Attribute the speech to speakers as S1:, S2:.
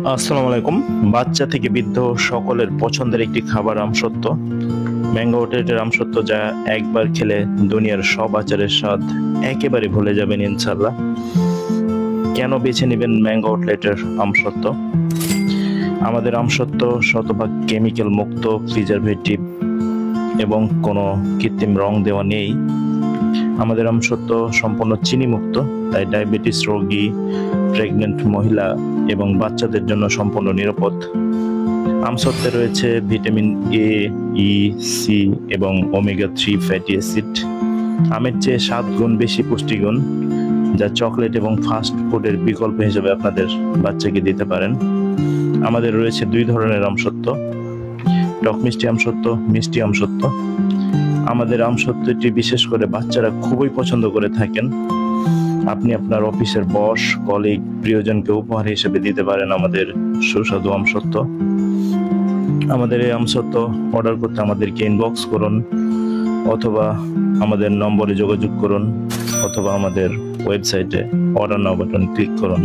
S1: আসসালামু আলাইকুম। বাচ্চা থেকে বৃদ্ধ সকলের পছন্দের একটি খাবার আমসত্ত্ব। ম্যাঙ্গো আউটলেটের আমসত্ত্ব, যা একবার খেলে দুনিয়ার সব আচারের স্বাদ একেবারে ভুলে যাবেন ইনশাল্লাহ। কেন বেছে নেবেন ম্যাঙ্গো আউটলেটের আমসত্ত্ব? আমাদের আমসত্ত্ব শতভাগ কেমিক্যাল মুক্ত, প্রিজারভেটিভ এবং কোনো কৃত্রিম রং দেওয়া নেই। আমাদের আমসত্ত্ব সম্পূর্ণ চিনি মুক্ত, তাই ডায়াবেটিস রোগী, প্রেগনেন্ট মহিলা এবং বাচ্চাদের জন্য সম্পূর্ণ নিরাপদ। আমসত্ত্বে রয়েছে ভিটামিন এ, ই, সি এবং ওমেগা 3 ফ্যাটি অ্যাসিড। আমের চেয়ে 7 গুণ বেশি পুষ্টিগুণ, যা চকলেট এবং ফাস্ট ফুডের বিকল্প হিসেবে আপনাদের বাচ্চাকে দিতে পারেন। আমাদের রয়েছে 2 ধরনের আমসত্ত্ব: টক মিষ্টি আমসত্ত্ব, মিষ্টি আমসত্ত্ব। আমাদের আমসত্ত্বটি বিশেষ করে বাচ্চারা খুবই পছন্দ করে থাকেন। আপনি আপনার অফিসের বস, কলিগ, প্রিয়জনকে উপহার হিসেবে দিতে পারেন আমাদের সুস্বাদু আমসত্ত্ব। আমাদের এই আমসত্ত্ব অর্ডার করতে আমাদেরকে ইনবক্স করুন, অথবা আমাদের নম্বরে যোগাযোগ করুন, অথবা আমাদের ওয়েবসাইটে অর্ডার নাও বাটন ক্লিক করুন।